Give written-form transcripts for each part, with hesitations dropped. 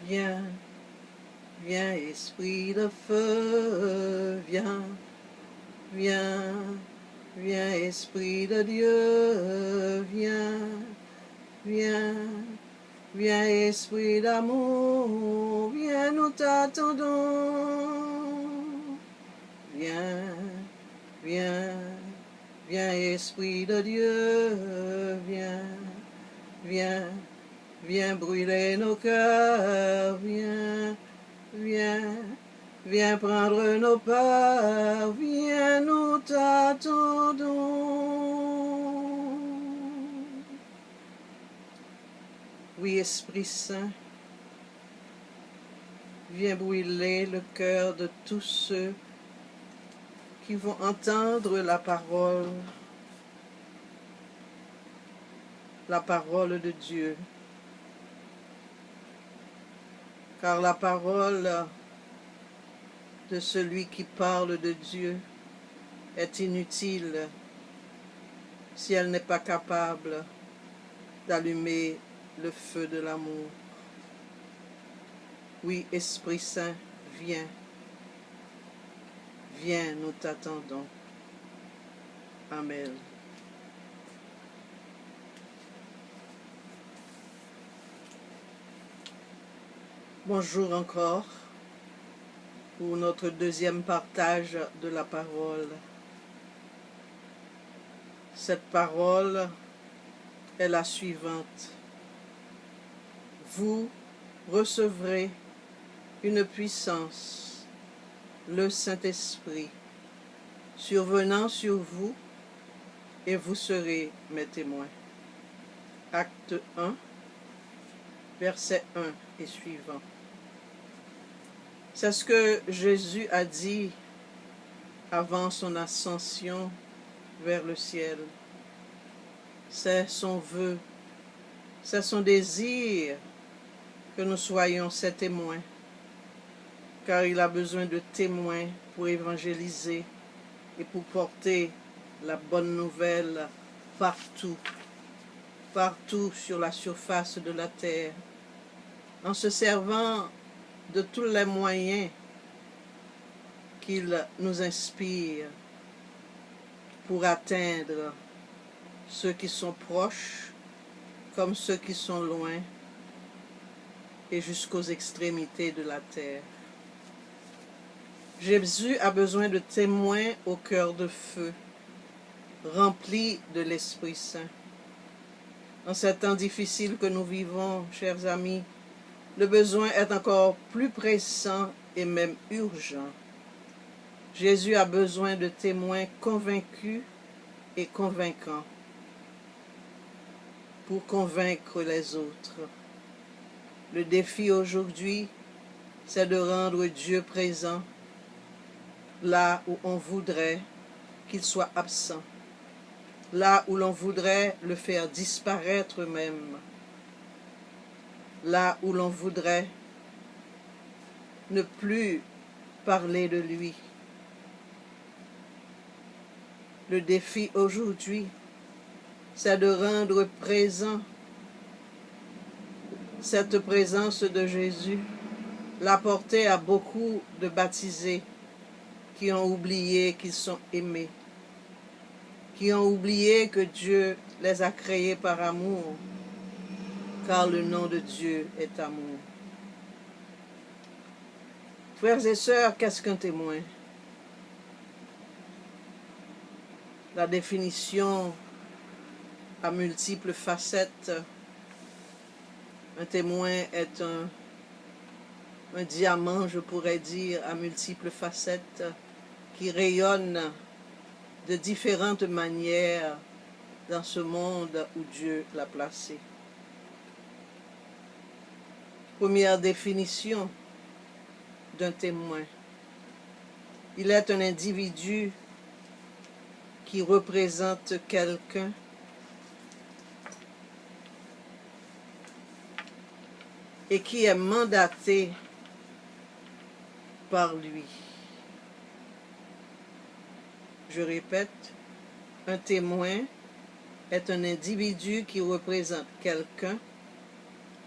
Viens, viens, esprit de feu, viens, viens, viens, esprit de Dieu, viens, viens, viens, esprit d'amour, viens, nous t'attendons. Viens, viens, viens, esprit de Dieu, viens, viens, viens brûler nos cœurs, viens, viens, viens prendre nos parts, viens, nous t'attendons. Oui, Esprit Saint, viens brûler le cœur de tous ceux qui vont entendre la parole de Dieu. Car la parole de celui qui parle de Dieu est inutile si elle n'est pas capable d'allumer le feu de l'amour. Oui, Esprit Saint, viens. Viens, nous t'attendons. Amen. Bonjour encore pour notre deuxième partage de la parole. Cette parole est la suivante. Vous recevrez une puissance, le Saint-Esprit, survenant sur vous, et vous serez mes témoins. Acte 1, verset 1 et suivant. C'est ce que Jésus a dit avant son ascension vers le ciel. C'est son vœu, c'est son désir que nous soyons ses témoins, car il a besoin de témoins pour évangéliser et pour porter la bonne nouvelle partout, partout sur la surface de la terre, en se servant de tous les moyens qu'il nous inspire pour atteindre ceux qui sont proches comme ceux qui sont loin et jusqu'aux extrémités de la terre. Jésus a besoin de témoins au cœur de feu, remplis de l'Esprit Saint. En ces temps difficiles que nous vivons, chers amis, le besoin est encore plus pressant et même urgent. Jésus a besoin de témoins convaincus et convaincants pour convaincre les autres. Le défi aujourd'hui, c'est de rendre Dieu présent là où on voudrait qu'il soit absent, là où l'on voudrait le faire disparaître même, là où l'on voudrait ne plus parler de lui. Le défi aujourd'hui, c'est de rendre présent cette présence de Jésus, l'apporter à beaucoup de baptisés qui ont oublié qu'ils sont aimés, qui ont oublié que Dieu les a créés par amour, car le nom de Dieu est amour. Frères et sœurs, qu'est-ce qu'un témoin? La définition à multiples facettes. Un témoin est un diamant, je pourrais dire, à multiples facettes, qui rayonne de différentes manières dans ce monde où Dieu l'a placé. Première définition d'un témoin. Il est un individu qui représente quelqu'un et qui est mandaté par lui. Je répète, un témoin est un individu qui représente quelqu'un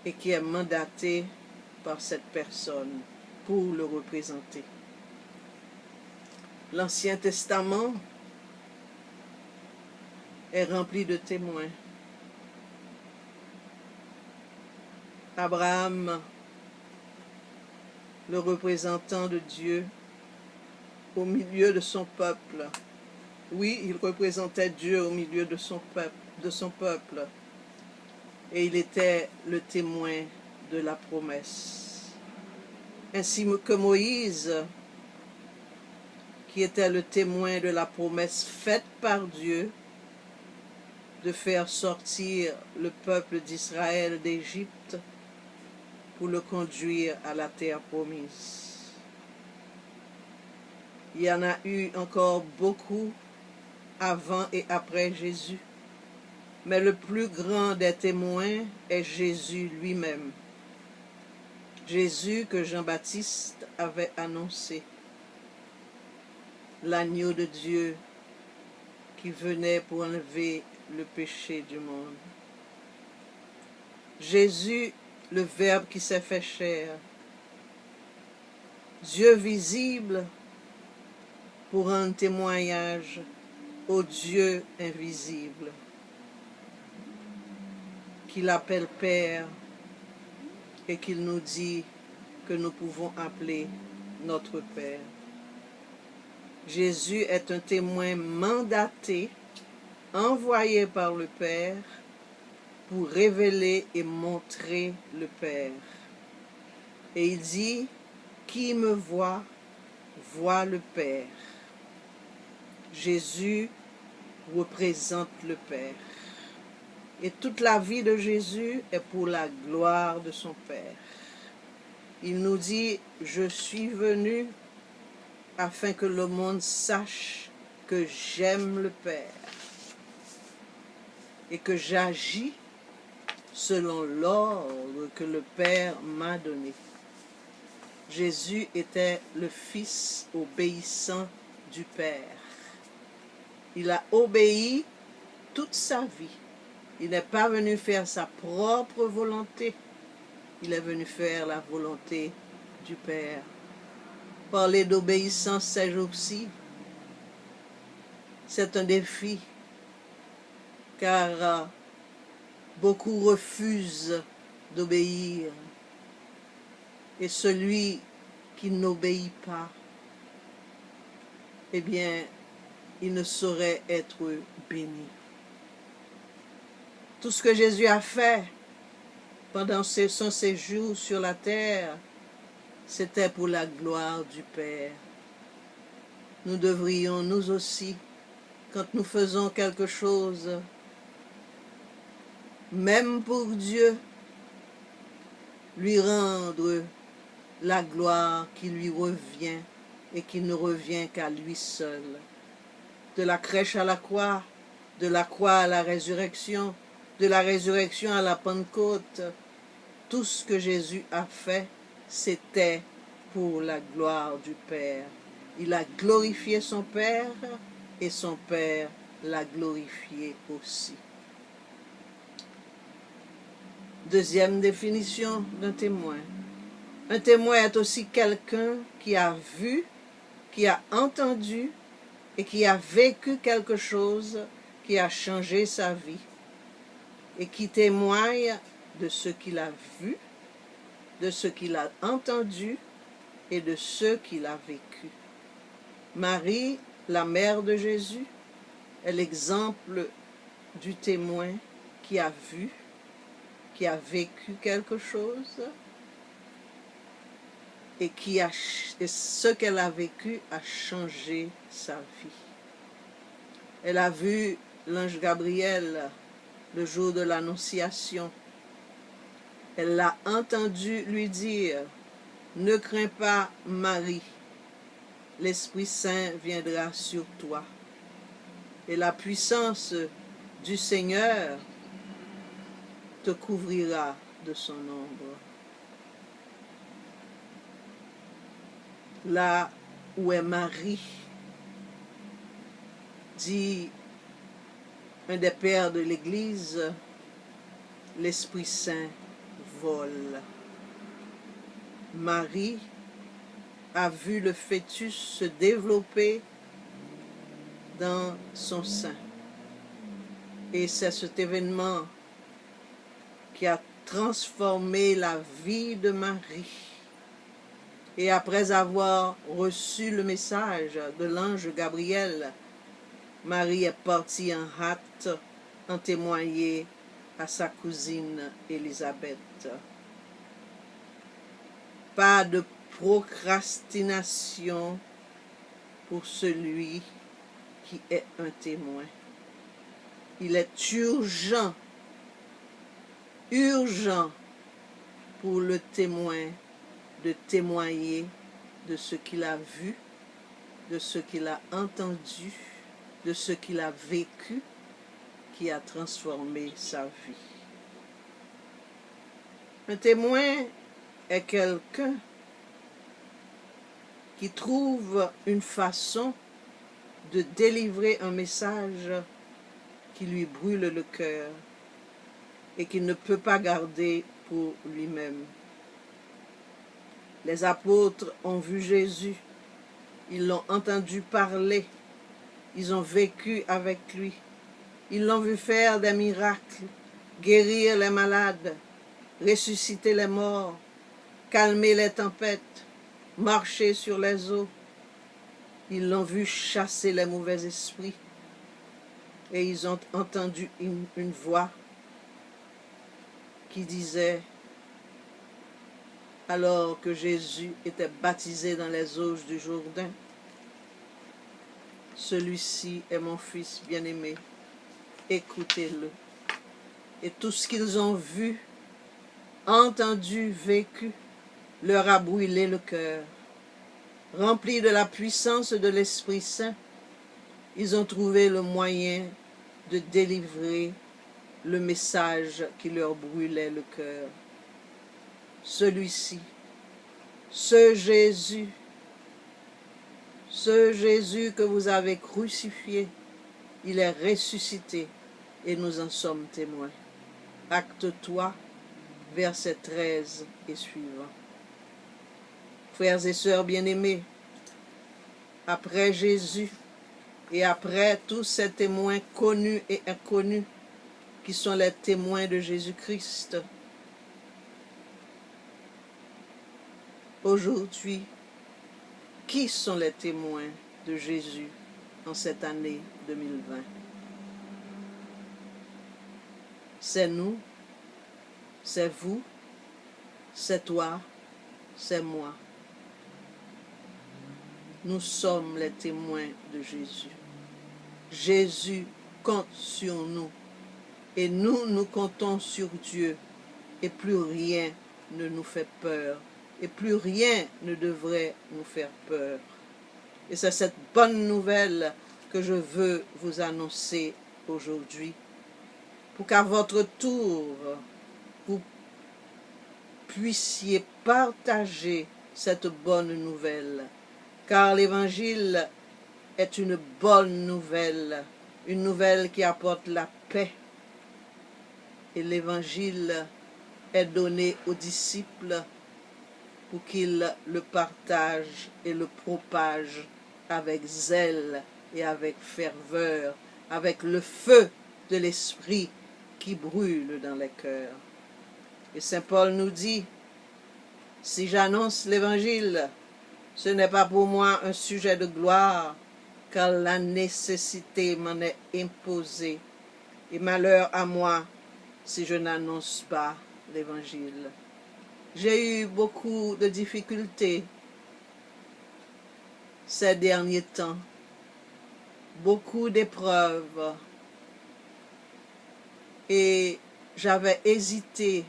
et qui est mandaté par cette personne pour le représenter. L'Ancien Testament est rempli de témoins. Abraham, le représentant de Dieu au milieu de son peuple. Oui, il représentait Dieu au milieu de son peuple. Et il était le témoin de la promesse. Ainsi que Moïse, qui était le témoin de la promesse faite par Dieu de faire sortir le peuple d'Israël d'Égypte pour le conduire à la terre promise. Il y en a eu encore beaucoup avant et après Jésus, mais le plus grand des témoins est Jésus lui-même. Jésus que Jean-Baptiste avait annoncé, l'agneau de Dieu qui venait pour enlever le péché du monde. Jésus, le Verbe qui s'est fait chair, Dieu visible pour rendre témoignage au Dieu invisible, qu'il appelle Père et qu'il nous dit que nous pouvons appeler notre Père. Jésus est un témoin mandaté, envoyé par le Père pour révéler et montrer le Père. Et il dit, qui me voit, voit le Père. Jésus représente le Père. Et toute la vie de Jésus est pour la gloire de son Père. Il nous dit, je suis venu afin que le monde sache que j'aime le Père et que j'agis selon l'ordre que le Père m'a donné. Jésus était le Fils obéissant du Père. Il a obéi toute sa vie. Il n'est pas venu faire sa propre volonté. Il est venu faire la volonté du Père. Parler d'obéissance ces jours-ci, c'est un défi, car beaucoup refusent d'obéir. Et celui qui n'obéit pas, eh bien, il ne saurait être béni. Tout ce que Jésus a fait pendant son séjour sur la terre, c'était pour la gloire du Père. Nous devrions, nous aussi, quand nous faisons quelque chose, même pour Dieu, lui rendre la gloire qui lui revient et qui ne revient qu'à lui seul. De la crèche à la croix, de la croix à la résurrection, de la résurrection à la Pentecôte, tout ce que Jésus a fait, c'était pour la gloire du Père. Il a glorifié son Père et son Père l'a glorifié aussi. Deuxième définition d'un témoin. Un témoin est aussi quelqu'un qui a vu, qui a entendu et qui a vécu quelque chose qui a changé sa vie et qui témoigne de ce qu'il a vu, de ce qu'il a entendu et de ce qu'il a vécu. Marie, la mère de Jésus, est l'exemple du témoin qui a vu, qui a vécu quelque chose et ce qu'elle a vécu a changé sa vie. Elle a vu l'ange Gabriel le jour de l'Annonciation. Elle l'a entendu lui dire, « Ne crains pas, Marie, l'Esprit Saint viendra sur toi. Et la puissance du Seigneur te couvrira de son ombre. » Là où est Marie, dit un des pères de l'Église, l'Esprit Saint vole. Marie a vu le fœtus se développer dans son sein. Et c'est cet événement qui a transformé la vie de Marie. Et après avoir reçu le message de l'ange Gabriel, Marie est partie en hâte en témoigner à sa cousine Élisabeth. Pas de procrastination pour celui qui est un témoin. Il est urgent pour le témoin de témoigner de ce qu'il a vu, de ce qu'il a entendu, de ce qu'il a vécu, qui a transformé sa vie. Un témoin est quelqu'un qui trouve une façon de délivrer un message qui lui brûle le cœur et qu'il ne peut pas garder pour lui-même. Les apôtres ont vu Jésus, ils l'ont entendu parler, ils ont vécu avec lui, ils l'ont vu faire des miracles, guérir les malades, ressusciter les morts, calmer les tempêtes, marcher sur les eaux. Ils l'ont vu chasser les mauvais esprits et ils ont entendu une voix qui disait, alors que Jésus était baptisé dans les eaux du Jourdain, celui-ci est mon fils bien-aimé, écoutez-le. Et tout ce qu'ils ont vu, entendu, vécu, leur a brûlé le cœur. Remplis de la puissance de l'Esprit Saint, ils ont trouvé le moyen de délivrer le message qui leur brûlait le cœur. Celui-ci, ce Jésus que vous avez crucifié, il est ressuscité et nous en sommes témoins. Acte 3, versets 13 et suivants. Frères et sœurs bien-aimés, après Jésus et après tous ces témoins connus et inconnus qui sont les témoins de Jésus-Christ, aujourd'hui, qui sont les témoins de Jésus en cette année 2020? C'est nous, c'est vous, c'est toi, c'est moi. Nous sommes les témoins de Jésus. Jésus compte sur nous et nous comptons sur Dieu et plus rien ne nous fait peur et plus rien ne devrait nous faire peur. Et c'est cette bonne nouvelle que je veux vous annoncer aujourd'hui pour qu'à votre tour, vous puissiez partager cette bonne nouvelle. Car l'Évangile est une bonne nouvelle, une nouvelle qui apporte la paix. Et l'Évangile est donné aux disciples pour qu'ils le partagent et le propagent avec zèle et avec ferveur, avec le feu de l'Esprit qui brûle dans les cœurs. Et Saint Paul nous dit, si j'annonce l'Évangile, ce n'est pas pour moi un sujet de gloire, car la nécessité m'en est imposée. Et malheur à moi si je n'annonce pas l'Évangile. J'ai eu beaucoup de difficultés ces derniers temps, beaucoup d'épreuves, et j'avais hésité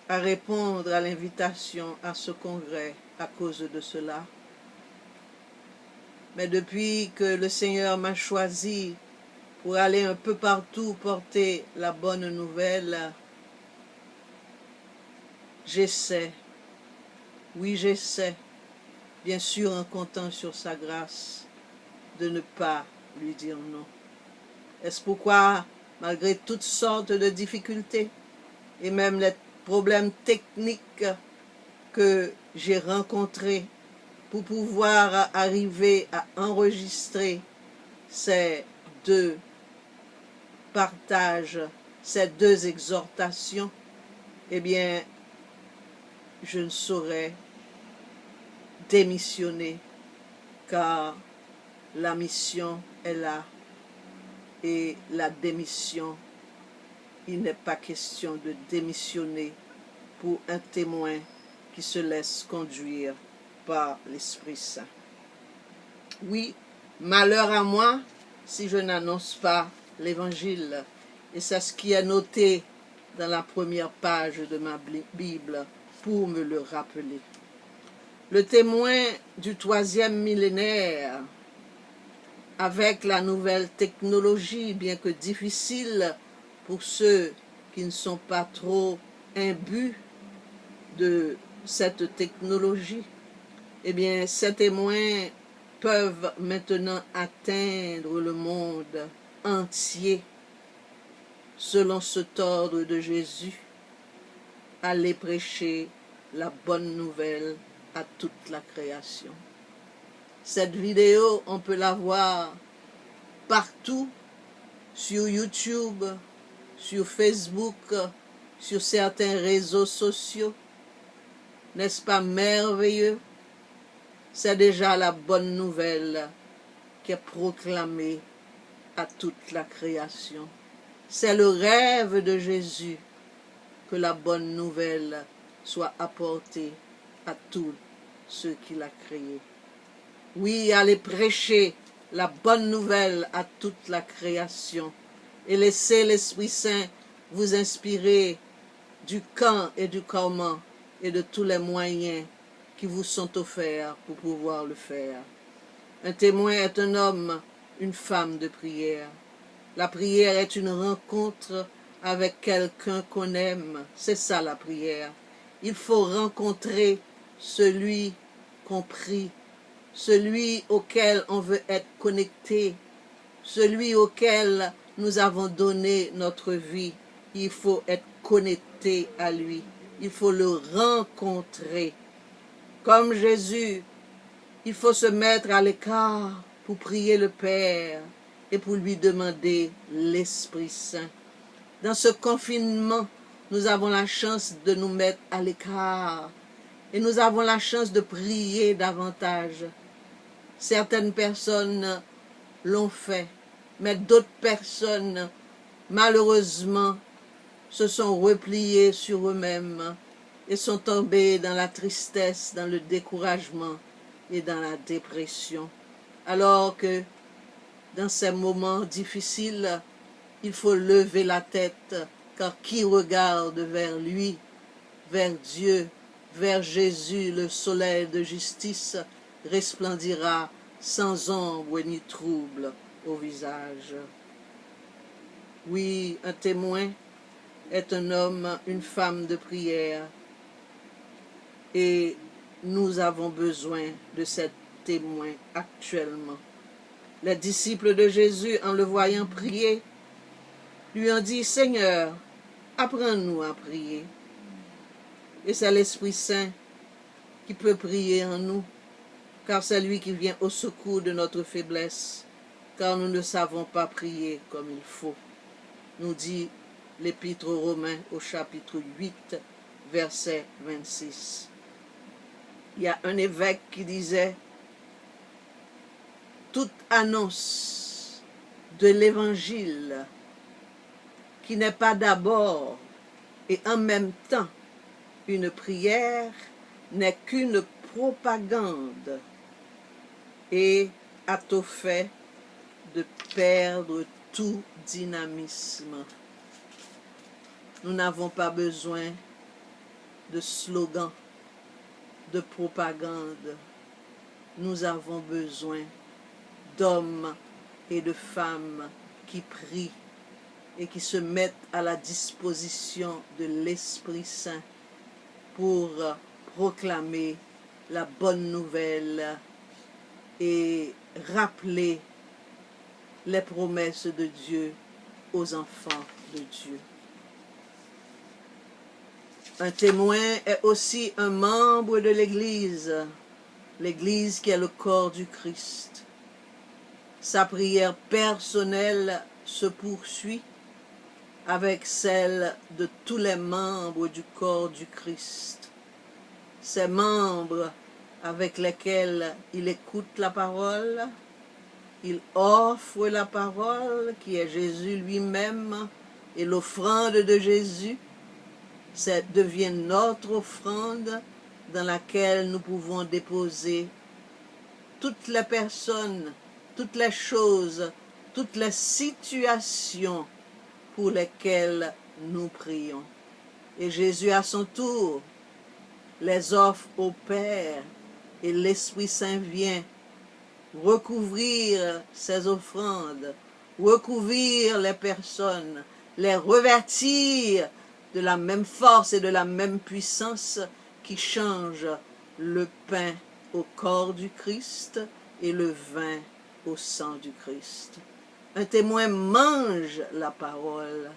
à répondre à l'invitation à ce congrès à cause de cela. Mais depuis que le Seigneur m'a choisi pour aller un peu partout porter la bonne nouvelle, j'essaie, oui j'essaie, bien sûr en comptant sur sa grâce, de ne pas lui dire non. Est-ce pourquoi, malgré toutes sortes de difficultés, et même les problèmes techniques que j'ai rencontrés pour pouvoir arriver à enregistrer ces deux partages, ces deux exhortations, eh bien, je ne saurais démissionner, car la mission est là et la démission, il n'est pas question de démissionner pour un témoin qui se laisse conduire par l'Esprit Saint. Oui, malheur à moi si je n'annonce pas l'Évangile. Et c'est ce qui est noté dans la première page de ma Bible pour me le rappeler. Le témoin du 3e millénaire, avec la nouvelle technologie, bien que difficile pour ceux qui ne sont pas trop imbus de cette technologie, eh bien, ces témoins peuvent maintenant atteindre le monde entier selon cet ordre de Jésus, aller prêcher la bonne nouvelle à toute la création. Cette vidéo, on peut la voir partout, sur YouTube, sur Facebook, sur certains réseaux sociaux. N'est-ce pas merveilleux? C'est déjà la bonne nouvelle qui est proclamée à toute la création. C'est le rêve de Jésus que la bonne nouvelle soit apportée à tous ceux qu'il a créés. Oui, allez prêcher la bonne nouvelle à toute la création et laissez l'Esprit Saint vous inspirer du quand et du comment et de tous les moyens qui vous sont offerts pour pouvoir le faire. Un témoin est un homme, une femme de prière. La prière est une rencontre avec quelqu'un qu'on aime. C'est ça la prière. Il faut rencontrer celui qu'on prie, celui auquel on veut être connecté, celui auquel nous avons donné notre vie. Il faut être connecté à lui. Il faut le rencontrer. Comme Jésus, il faut se mettre à l'écart pour prier le Père et pour lui demander l'Esprit Saint. Dans ce confinement, nous avons la chance de nous mettre à l'écart et nous avons la chance de prier davantage. Certaines personnes l'ont fait, mais d'autres personnes, malheureusement, se sont repliées sur eux-mêmes et sont tombées dans la tristesse, dans le découragement et dans la dépression. Alors que dans ces moments difficiles, il faut lever la tête, car qui regarde vers lui, vers Dieu, vers Jésus, le soleil de justice, resplendira sans ombre ni trouble au visage. Oui, un témoin est un homme, une femme de prière, et nous avons besoin de cet témoin actuellement. Les disciples de Jésus, en le voyant prier, lui ont dit, « Seigneur, apprends-nous à prier. » Et c'est l'Esprit Saint qui peut prier en nous, car c'est lui qui vient au secours de notre faiblesse, car nous ne savons pas prier comme il faut. Nous dit l'Épître aux Romains au chapitre 8, verset 26. Il y a un évêque qui disait, « Toute annonce de l'Évangile qui n'est pas d'abord et en même temps une prière n'est qu'une propagande et a au fait de perdre tout dynamisme. » Nous n'avons pas besoin de slogans, de propagande. Nous avons besoin d'hommes et de femmes qui prient et qui se mettent à la disposition de l'Esprit Saint pour proclamer la bonne nouvelle et rappeler les promesses de Dieu aux enfants de Dieu. Un témoin est aussi un membre de l'Église qui est le corps du Christ. Sa prière personnelle se poursuit avec celle de tous les membres du corps du Christ. Ces membres avec lesquels il écoute la parole, il offre la parole qui est Jésus lui-même et l'offrande de Jésus, ça devient notre offrande dans laquelle nous pouvons déposer toutes les personnes, toutes les choses, toutes les situations pour lesquelles nous prions. Et Jésus à son tour les offre au Père et l'Esprit Saint vient recouvrir ces offrandes, recouvrir les personnes, les revêtir de la même force et de la même puissance qui change le pain au corps du Christ et le vin au sang du Christ. Un témoin mange la parole.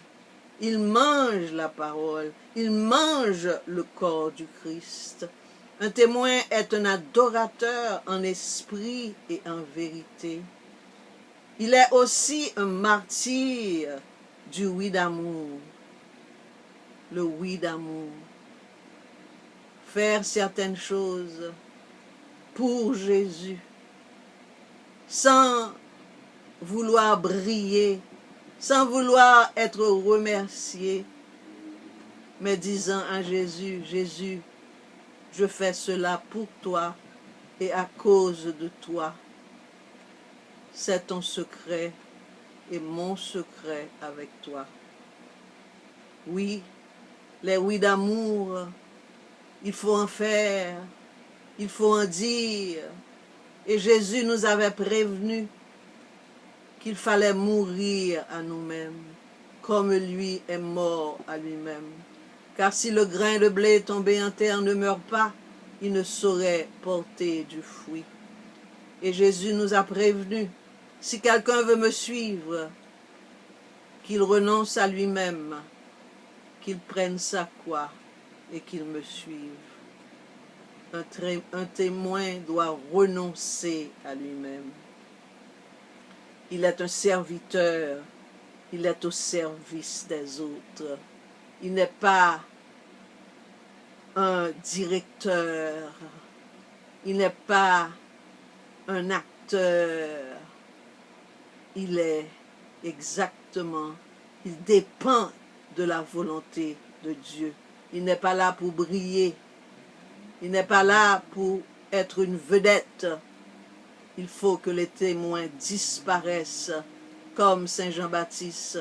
Il mange la parole. Il mange le corps du Christ. Un témoin est un adorateur en esprit et en vérité. Il est aussi un martyr du oui d'amour. Le oui d'amour. Faire certaines choses pour Jésus, sans vouloir briller, sans vouloir être remercié, mais disant à Jésus, Jésus, je fais cela pour toi et à cause de toi. C'est ton secret et mon secret avec toi. Oui, les oui d'amour, il faut en faire, il faut en dire. Et Jésus nous avait prévenu qu'il fallait mourir à nous-mêmes, comme lui est mort à lui-même. Car si le grain de blé tombé en terre ne meurt pas, il ne saurait porter du fruit. Et Jésus nous a prévenus, si quelqu'un veut me suivre, qu'il renonce à lui-même, qu'il prenne sa croix et qu'il me suive. Un témoin doit renoncer à lui-même. Il est un serviteur, il est au service des autres. Il n'est pas un directeur, il n'est pas un acteur. Il est exactement, il dépend de la volonté de Dieu. Il n'est pas là pour briller, il n'est pas là pour être une vedette. Il faut que les témoins disparaissent comme Saint Jean-Baptiste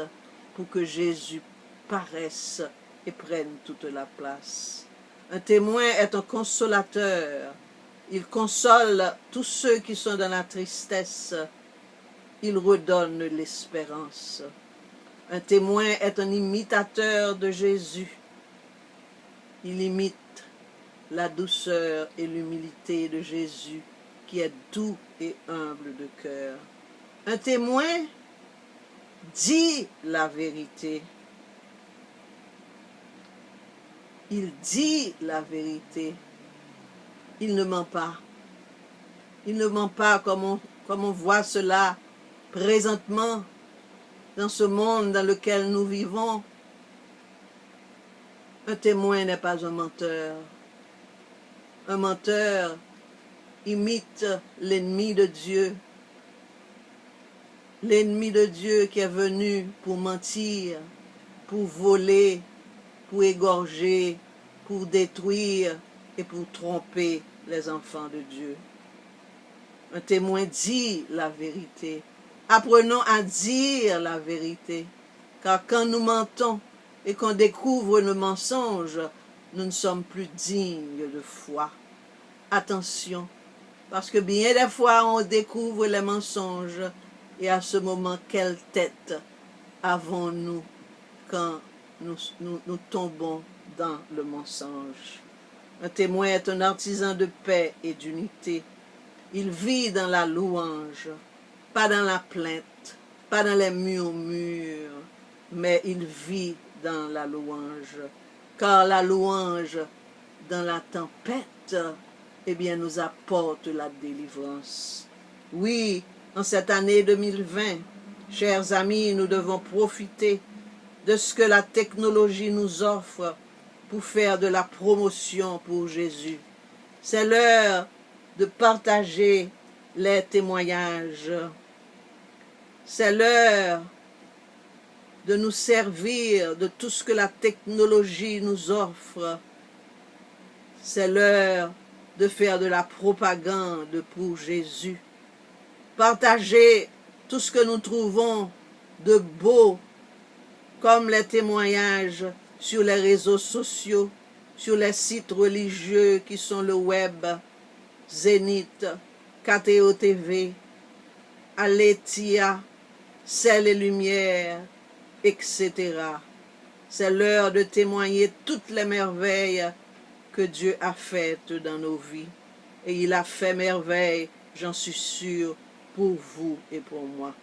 pour que Jésus paraisse et prenne toute la place. Un témoin est un consolateur. Il console tous ceux qui sont dans la tristesse. Il redonne l'espérance. Un témoin est un imitateur de Jésus. Il imite la douceur et l'humilité de Jésus, qui est doux et humble de cœur. Un témoin dit la vérité. Il dit la vérité. Il ne ment pas. Il ne ment pas comme on voit cela présentement dans ce monde dans lequel nous vivons. Un témoin n'est pas un menteur. Un menteur imite l'ennemi de Dieu. L'ennemi de Dieu qui est venu pour mentir, pour voler, pour égorger, pour détruire et pour tromper les enfants de Dieu. Un témoin dit la vérité. Apprenons à dire la vérité, car quand nous mentons et qu'on découvre le mensonge, nous ne sommes plus dignes de foi. Attention, parce que bien des fois on découvre les mensonges et à ce moment, quelle tête avons-nous quand nous tombons dans le mensonge? Un témoin est un artisan de paix et d'unité. Il vit dans la louange, pas dans la plainte, pas dans les murmures, mais il vit dans la louange. car la louange dans la tempête, eh bien, nous apporte la délivrance. Oui, en cette année 2020, chers amis, nous devons profiter de ce que la technologie nous offre pour faire de la promotion pour Jésus. C'est l'heure de partager les témoignages. C'est l'heure de nous servir de tout ce que la technologie nous offre. C'est l'heure de faire de la propagande pour Jésus. Partager tout ce que nous trouvons de beau, comme les témoignages sur les réseaux sociaux, sur les sites religieux qui sont le web, Zénith, KTO TV, Aletheia, Sel et Lumière, etc. C'est l'heure de témoigner toutes les merveilles que Dieu a faites dans nos vies. Et il a fait merveille, j'en suis sûr, pour vous et pour moi.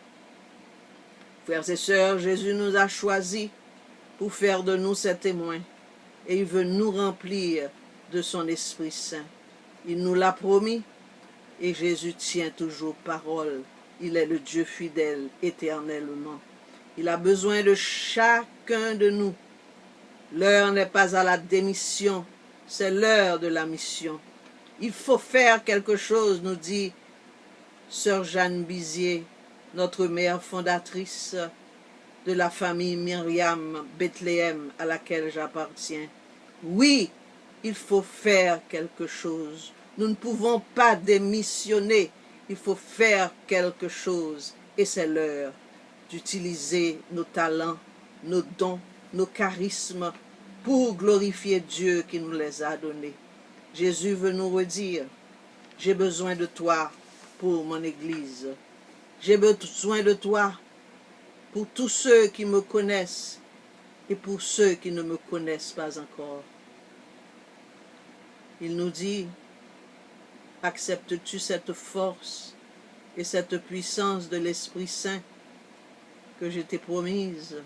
Frères et sœurs, Jésus nous a choisis pour faire de nous ses témoins. Et il veut nous remplir de son Esprit Saint. Il nous l'a promis et Jésus tient toujours parole. Il est le Dieu fidèle éternellement. Il a besoin de chacun de nous. L'heure n'est pas à la démission, c'est l'heure de la mission. Il faut faire quelque chose, nous dit Sœur Jeanne Bizier, notre mère fondatrice de la famille Myriam Bethléem à laquelle j'appartiens. Oui, il faut faire quelque chose. Nous ne pouvons pas démissionner. Il faut faire quelque chose. Et c'est l'heure d'utiliser nos talents, nos dons, nos charismes pour glorifier Dieu qui nous les a donnés. Jésus veut nous redire, j'ai besoin de toi pour mon Église. J'ai besoin de toi pour tous ceux qui me connaissent et pour ceux qui ne me connaissent pas encore. Il nous dit, acceptes-tu cette force et cette puissance de l'Esprit Saint que je t'ai promise?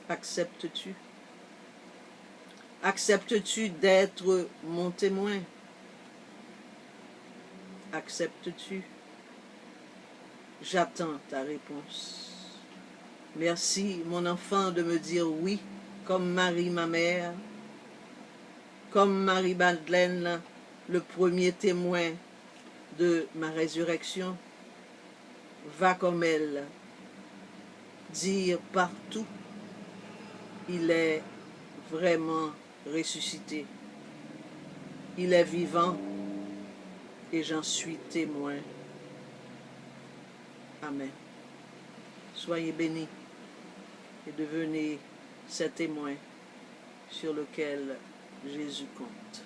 Acceptes-tu? Acceptes-tu d'être mon témoin? Acceptes-tu? J'attends ta réponse. Merci, mon enfant, de me dire oui, comme Marie, ma mère, comme Marie-Madeleine, le premier témoin de ma résurrection. Va comme elle, dire partout, il est vraiment ressuscité. Il est vivant et j'en suis témoin. Amen. Soyez bénis et devenez ces témoins sur lesquels Jésus compte.